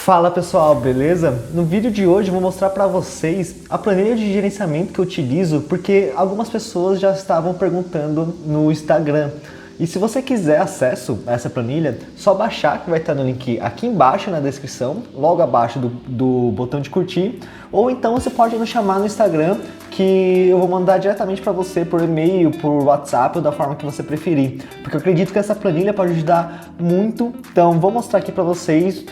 Fala pessoal, beleza? No vídeo de hoje eu vou mostrar para vocês a planilha de gerenciamento que eu utilizo porque algumas pessoas já estavam perguntando no Instagram. E se você quiser acesso a essa planilha, só baixar, que vai estar no link aqui embaixo na descrição, logo abaixo do botão de curtir, ou então você pode nos chamar no Instagram, que eu vou mandar diretamente para você por e-mail, por WhatsApp ou da forma que você preferir, porque eu acredito que essa planilha pode ajudar muito. Então vou mostrar aqui para vocês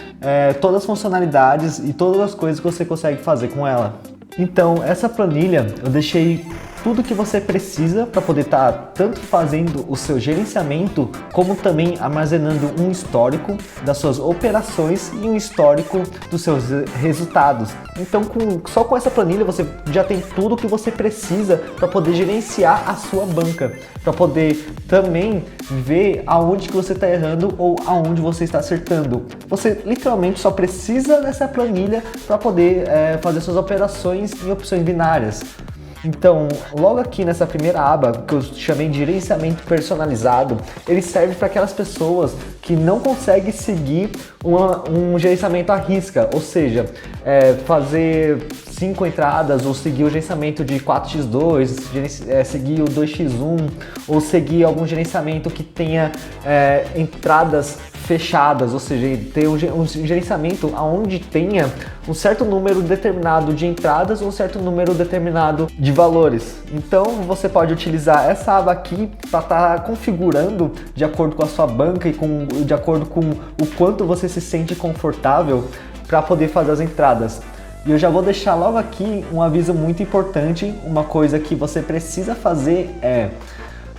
todas as funcionalidades e todas as coisas que você consegue fazer com ela. Então essa planilha eu deixei tudo que você precisa para poder estar tanto fazendo o seu gerenciamento, como também armazenando um histórico das suas operações e um histórico dos seus resultados. Então só com essa planilha você já tem tudo o que você precisa para poder gerenciar a sua banca, para poder também ver aonde que você está errando ou aonde você está acertando. Você literalmente só precisa dessa planilha para poder fazer suas operações em opções binárias. Então, logo aqui nessa primeira aba, que eu chamei de gerenciamento personalizado, ele serve para aquelas pessoas que não conseguem seguir um gerenciamento à risca, ou seja, fazer 5 entradas ou seguir o gerenciamento de 4x2, seguir o 2x1 ou seguir algum gerenciamento que tenha entradas fechadas, ou seja, ter um gerenciamento onde tenha um certo número determinado de entradas ou um certo número determinado de valores. Então você pode utilizar essa aba aqui para estar configurando de acordo com a sua banca e de acordo com o quanto você se sente confortável para poder fazer as entradas. E eu já vou deixar logo aqui um aviso muito importante. Uma coisa que você precisa fazer é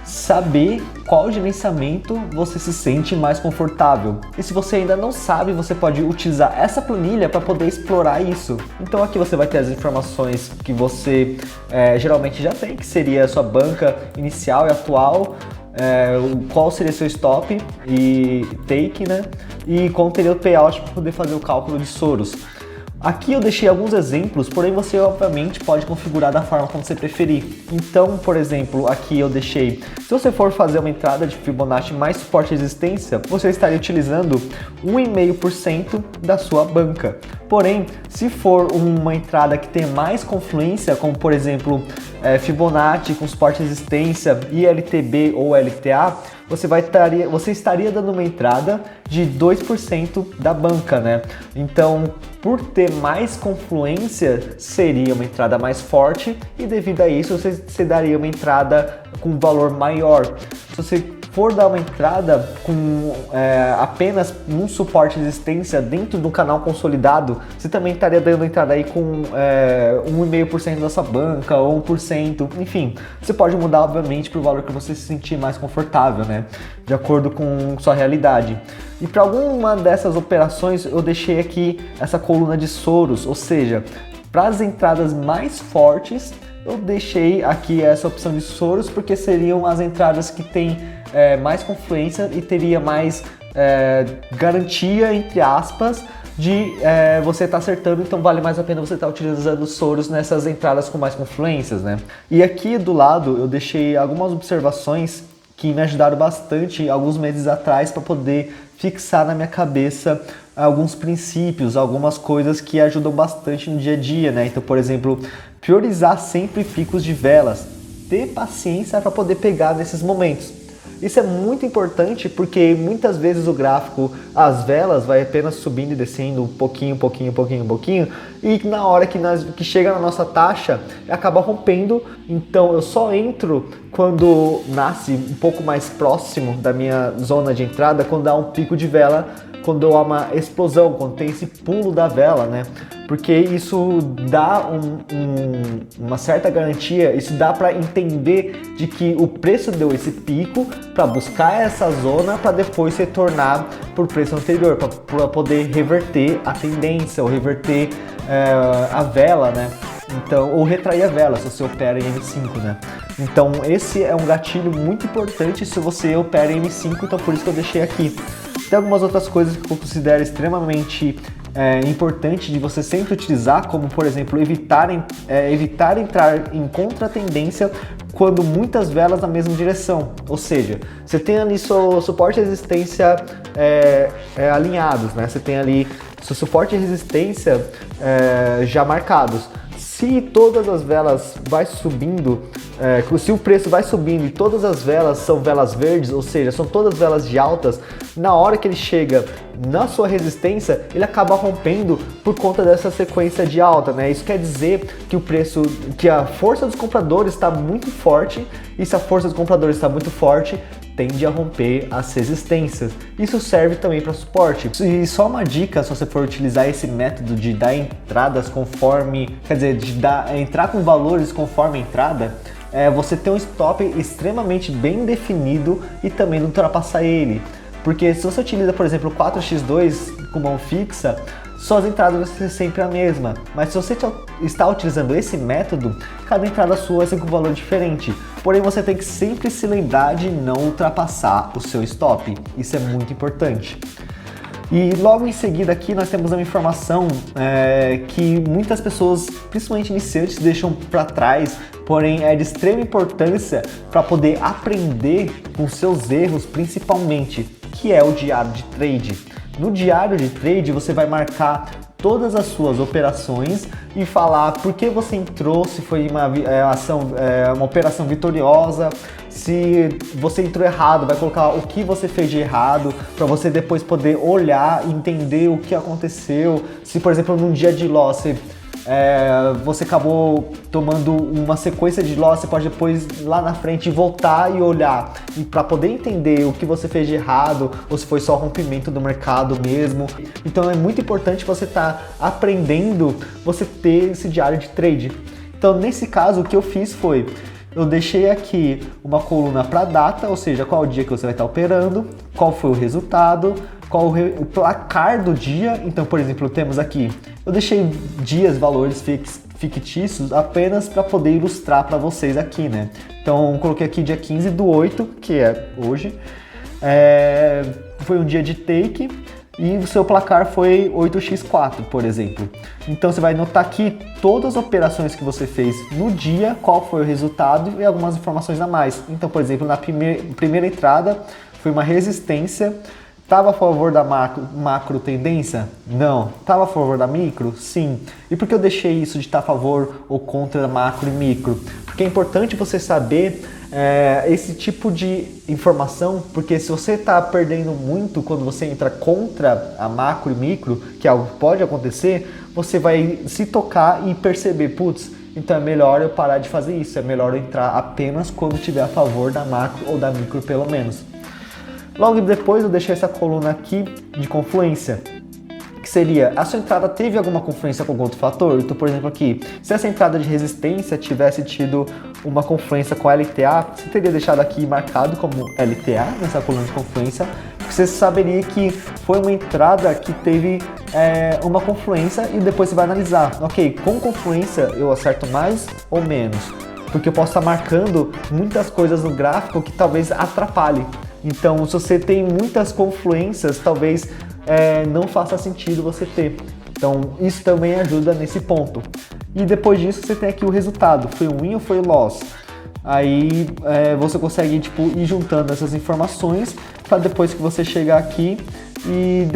saber qual gerenciamento você se sente mais confortável. E se você ainda não sabe, você pode utilizar essa planilha para poder explorar isso. Então aqui você vai ter as informações que você geralmente já tem, que seria a sua banca inicial e atual, qual seria seu stop e take, né? E qual teria o payout para poder fazer o cálculo de Soros. Aqui eu deixei alguns exemplos, porém você obviamente pode configurar da forma como você preferir. Então, por exemplo, aqui eu deixei, se você for fazer uma entrada de Fibonacci mais suporte e resistência, você estaria utilizando 1,5% da sua banca. Porém, se for uma entrada que tem mais confluência, como por exemplo Fibonacci com suporte e resistência, ILTB ou LTA, você estaria dando uma entrada de 2% da banca, né? Então, por ter mais confluência, seria uma entrada mais forte e devido a isso você daria uma entrada com valor maior. Se você for dar uma entrada com apenas um suporte e resistência dentro do canal consolidado, você também estaria dando entrada aí com 1,5% da sua banca ou 1%, enfim, você pode mudar obviamente para o valor que você se sentir mais confortável, né? De acordo com sua realidade. E para alguma dessas operações eu deixei aqui essa coluna de Soros, ou seja, para as entradas mais fortes eu deixei aqui essa opção de Soros porque seriam as entradas que têm mais confluência e teria mais garantia, entre aspas, de você estar acertando, então vale mais a pena você estar utilizando Soros nessas entradas com mais confluências, né? E aqui do lado eu deixei algumas observações que me ajudaram bastante alguns meses atrás para poder fixar na minha cabeça alguns princípios, algumas coisas que ajudam bastante no dia a dia, né? Então, por exemplo, priorizar sempre picos de velas, ter paciência para poder pegar nesses momentos. Isso é muito importante porque muitas vezes o gráfico, as velas vai apenas subindo e descendo um pouquinho, e na hora que chega na nossa taxa, acaba rompendo. Então eu só entro quando nasce um pouco mais próximo da minha zona de entrada, quando há um pico de vela, quando há uma explosão, quando tem esse pulo da vela, né? Porque isso dá uma certa garantia, isso dá para entender de que o preço deu esse pico para buscar essa zona para depois retornar para o preço anterior, para poder reverter a tendência ou reverter a vela, né? Então, ou retrair a vela se você opera em M5, né? Então esse é um gatilho muito importante se você opera em M5, então por isso que eu deixei aqui. Tem algumas outras coisas que eu considero extremamente importante de você sempre utilizar, como por exemplo evitar entrar em contratendência quando muitas velas na mesma direção, ou seja, você tem ali seu suporte e resistência alinhados, né? Você tem ali seu suporte e resistência já marcados. Se todas as velas vai subindo, se o preço vai subindo e todas as velas são velas verdes, ou seja, são todas velas de altas, na hora que ele chega na sua resistência, ele acaba rompendo por conta dessa sequência de alta, né? Isso quer dizer que a força dos compradores está muito forte, e se a força dos compradores está muito forte, tende a romper as resistências. Isso serve também para suporte. E só uma dica, se você for utilizar esse método de dar entradas conforme, quer dizer, de entrar com valores conforme a entrada, você ter um stop extremamente bem definido e também não ultrapassar ele. Porque se você utiliza, por exemplo, o 4x2 com mão fixa, suas entradas vão ser sempre a mesma. Mas se você está utilizando esse método, cada entrada sua vai ser com um valor diferente. Porém, você tem que sempre se lembrar de não ultrapassar o seu stop. Isso é muito importante. E logo em seguida aqui nós temos uma informação que muitas pessoas, principalmente iniciantes, deixam para trás, porém é de extrema importância para poder aprender com seus erros principalmente, que é o diário de trade. No diário de trade você vai marcar todas as suas operações e falar por que você entrou, se foi uma operação vitoriosa, se você entrou errado, vai colocar o que você fez de errado para você depois poder olhar e entender o que aconteceu. Se, por exemplo, num dia de loss você acabou tomando uma sequência de loss, você pode depois lá na frente voltar e olhar e para poder entender o que você fez de errado ou se foi só rompimento do mercado mesmo. Então é muito importante você estar aprendendo, você ter esse diário de trade. Então nesse caso o que eu fiz foi, eu deixei aqui uma coluna para data, ou seja, qual o dia que você vai estar operando, qual foi o resultado, qual o placar do dia. Então, por exemplo, temos aqui, eu deixei dias, valores fictícios apenas para poder ilustrar para vocês aqui, né? Então, coloquei aqui dia 15/8, que é hoje, foi um dia de take, e o seu placar foi 8x4, por exemplo. Então você vai notar aqui todas as operações que você fez no dia, qual foi o resultado e algumas informações a mais. Então, por exemplo, na primeira entrada foi uma resistência. Estava a favor da macro tendência? Não. Estava a favor da micro? Sim. E por que eu deixei isso de estar a favor ou contra da macro e micro? Porque é importante você saber esse tipo de informação, porque se você está perdendo muito quando você entra contra a macro e micro, que é algo que pode acontecer, você vai se tocar e perceber, putz, então é melhor eu parar de fazer isso, é melhor eu entrar apenas quando estiver a favor da macro ou da micro pelo menos. Logo depois eu deixei essa coluna aqui de confluência, que seria, a sua entrada teve alguma confluência com algum outro fator? Então, por exemplo aqui, se essa entrada de resistência tivesse tido uma confluência com a LTA, você teria deixado aqui marcado como LTA nessa coluna de confluência, porque você saberia que foi uma entrada que teve uma confluência e depois você vai analisar, ok, com confluência eu acerto mais ou menos? Porque eu posso estar marcando muitas coisas no gráfico que talvez atrapalhe. Então, se você tem muitas confluências, talvez não faça sentido você ter. Então, isso também ajuda nesse ponto. E depois disso, você tem aqui o resultado. Foi um win ou foi um loss? Aí você consegue ir juntando essas informações para depois que você chegar aqui e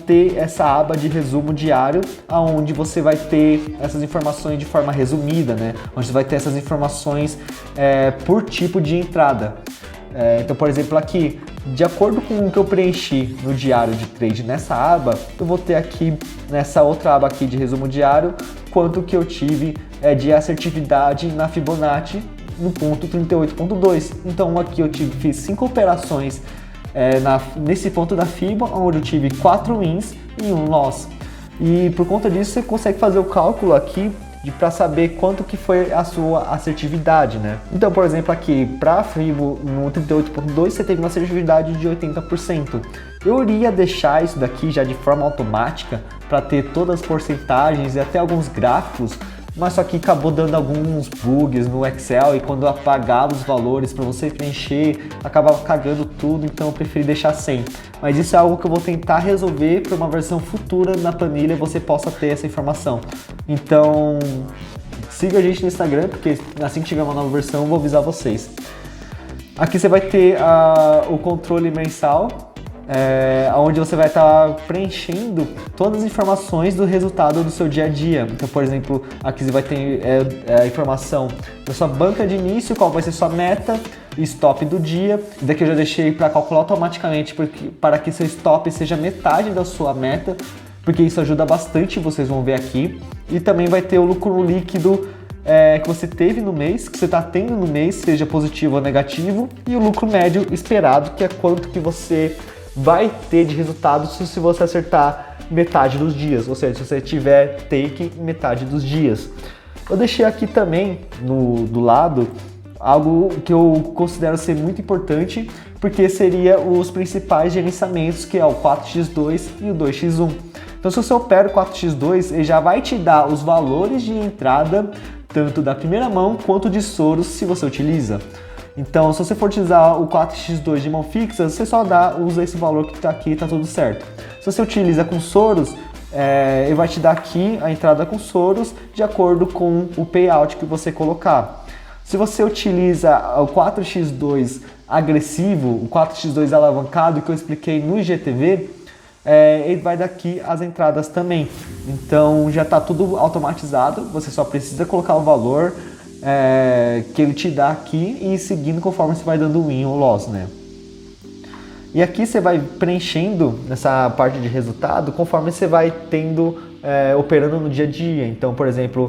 ter essa aba de resumo diário, onde você vai ter essas informações de forma resumida, né? Onde você vai ter essas informações por tipo de entrada. Então, por exemplo, aqui, de acordo com o que eu preenchi no diário de trade nessa aba, eu vou ter aqui, nessa outra aba aqui de resumo diário, quanto que eu tive de assertividade na Fibonacci no ponto 38.2. Então, aqui eu fiz 5 operações nesse ponto da Fibo, onde eu tive 4 wins e 1 loss. E por conta disso, você consegue fazer o cálculo aqui para saber quanto que foi a sua assertividade, né? Então, por exemplo, aqui para Fibo no 38.2 você teve uma assertividade de 80%. Eu iria deixar isso daqui já de forma automática para ter todas as porcentagens e até alguns gráficos, mas só que acabou dando alguns bugs no Excel e quando eu apagava os valores para você preencher, acabava cagando tudo, então eu preferi deixar sem. Mas isso é algo que eu vou tentar resolver para uma versão futura na planilha você possa ter essa informação. Então, siga a gente no Instagram, porque assim que tiver uma nova versão eu vou avisar vocês. Aqui você vai ter o controle mensal, onde você vai estar preenchendo todas as informações do resultado do seu dia a dia. Então, por exemplo, aqui você vai ter a informação da sua banca de início, qual vai ser sua meta e stop do dia. Daqui eu já deixei para calcular automaticamente para que seu stop seja metade da sua meta, porque isso ajuda bastante, vocês vão ver aqui. E também vai ter o lucro líquido que você teve no mês, que você está tendo no mês, seja positivo ou negativo, e o lucro médio esperado, que é quanto que você vai ter de resultado se você acertar metade dos dias, ou seja, se você tiver take metade dos dias. Eu deixei aqui também do lado algo que eu considero ser muito importante, porque seria os principais gerenciamentos, que é o 4x2 e o 2x1. Então, se você opera o 4x2, ele já vai te dar os valores de entrada, tanto da primeira mão quanto de Soros, se você utiliza. Então, se você for utilizar o 4x2 de mão fixa, você só usa esse valor que está aqui e está tudo certo. Se você utiliza com Soros, ele vai te dar aqui a entrada com Soros de acordo com o payout que você colocar. Se você utiliza o 4x2 agressivo, o 4x2 alavancado que eu expliquei no IGTV, ele vai dar aqui as entradas também. Então já está tudo automatizado, você só precisa colocar o valor que ele te dá aqui e ir seguindo conforme você vai dando win ou loss, né? E aqui você vai preenchendo nessa parte de resultado conforme você vai tendo, operando no dia a dia. Então, por exemplo,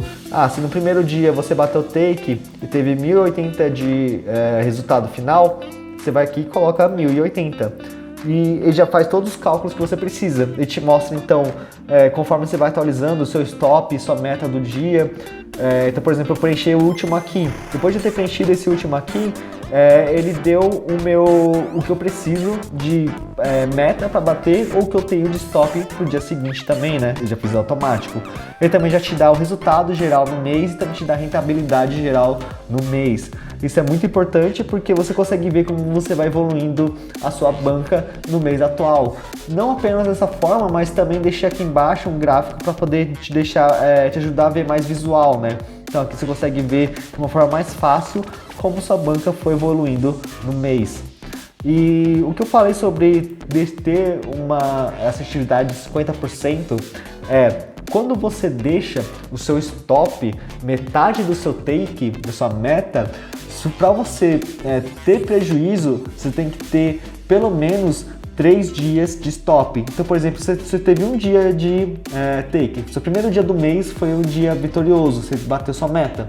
se no primeiro dia você bateu take e teve 1080 de resultado final, você vai aqui e coloca 1080. E ele já faz todos os cálculos que você precisa. Ele te mostra, então, conforme você vai atualizando o seu stop, sua meta do dia. Então, por exemplo, eu preenchi o último aqui. Depois de eu ter preenchido esse último aqui, ele deu o que eu preciso de meta para bater ou que eu tenho de stop pro dia seguinte também, né? Eu já fiz automático. Ele também já te dá o resultado geral no mês e também te dá a rentabilidade geral no mês. Isso é muito importante porque você consegue ver como você vai evoluindo a sua banca no mês atual. Não apenas dessa forma, mas também deixei aqui embaixo um gráfico para poder te ajudar a ver mais visual, né? Então aqui você consegue ver de uma forma mais fácil como sua banca foi evoluindo no mês. E o que eu falei sobre ter uma assertividade de 50% quando você deixa o seu stop metade do seu take, da sua meta, para você ter prejuízo, você tem que ter pelo menos 3 dias de stop. Então, por exemplo, você teve um dia de take, seu primeiro dia do mês foi um dia vitorioso, você bateu sua meta.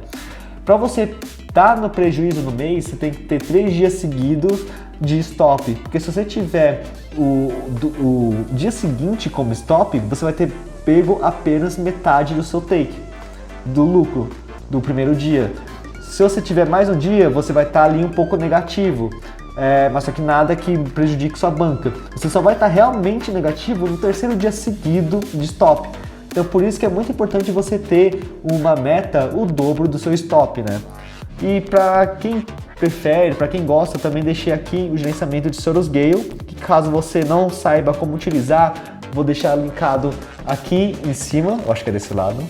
Para você estar no prejuízo no mês, você tem que ter 3 dias seguidos de stop, porque se você tiver o dia seguinte como stop, você vai ter pego apenas metade do seu take, do lucro do primeiro dia. Se você tiver mais um dia, você vai estar ali um pouco negativo, mas só que nada que prejudique sua banca. Você só vai estar realmente negativo no terceiro dia seguido de stop. Então por isso que é muito importante você ter uma meta o dobro do seu stop, né? E para quem prefere, para quem gosta, também deixei aqui o gerenciamento de Soros Gale, que caso você não saiba como utilizar, vou deixar linkado aqui em cima, eu acho que é desse lado,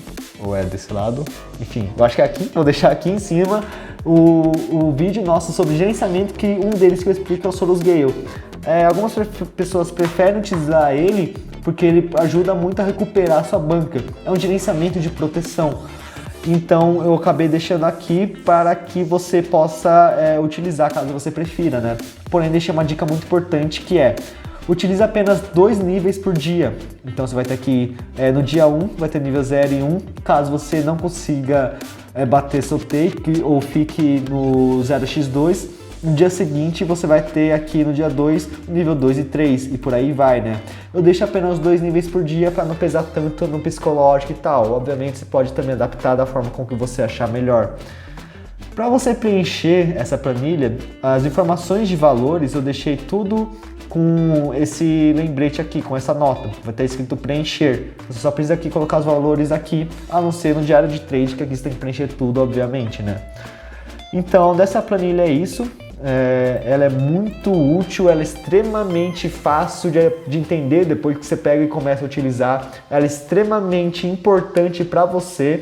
ou é desse lado, enfim, eu acho que é aqui, vou deixar aqui em cima o vídeo nosso sobre gerenciamento, que um deles que eu explico é o Soros Gale. Algumas pessoas preferem utilizar ele porque ele ajuda muito a recuperar a sua banca, é um gerenciamento de proteção. Então eu acabei deixando aqui para que você possa utilizar caso você prefira, né? Porém, deixei uma dica muito importante que utilize apenas 2 níveis por dia. Então você vai ter aqui no dia 1, vai ter nível 0 e 1. Caso você não consiga bater seu take ou fique no 0x2, no dia seguinte você vai ter aqui no dia 2, nível 2 e 3 e por aí vai, né? Eu deixo apenas 2 níveis por dia para não pesar tanto no psicológico e tal. Obviamente você pode também adaptar da forma com que você achar melhor. Para você preencher essa planilha, as informações de valores eu deixei tudo com esse lembrete aqui, com essa nota. Vai estar escrito preencher. Você só precisa aqui colocar os valores aqui, a não ser no diário de trade, que aqui você tem que preencher tudo, obviamente, né? Então, dessa planilha é isso. Ela é muito útil, ela é extremamente fácil de entender depois que você pega e começa a utilizar. Ela é extremamente importante para você.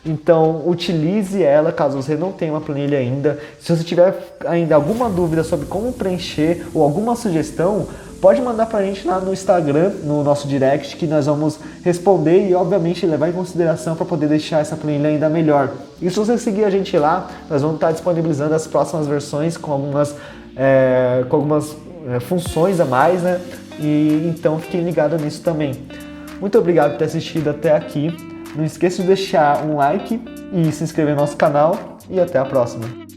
Então, utilize ela caso você não tenha uma planilha ainda. Se você tiver ainda alguma dúvida sobre como preencher ou alguma sugestão, pode mandar pra gente lá no Instagram, no nosso direct, que nós vamos responder e obviamente levar em consideração para poder deixar essa planilha ainda melhor. E se você seguir a gente lá, nós vamos estar disponibilizando as próximas versões com algumas funções a mais, né? E então fiquem ligados nisso também. Muito obrigado por ter assistido até aqui. Não esqueça de deixar um like e se inscrever no nosso canal. E até a próxima.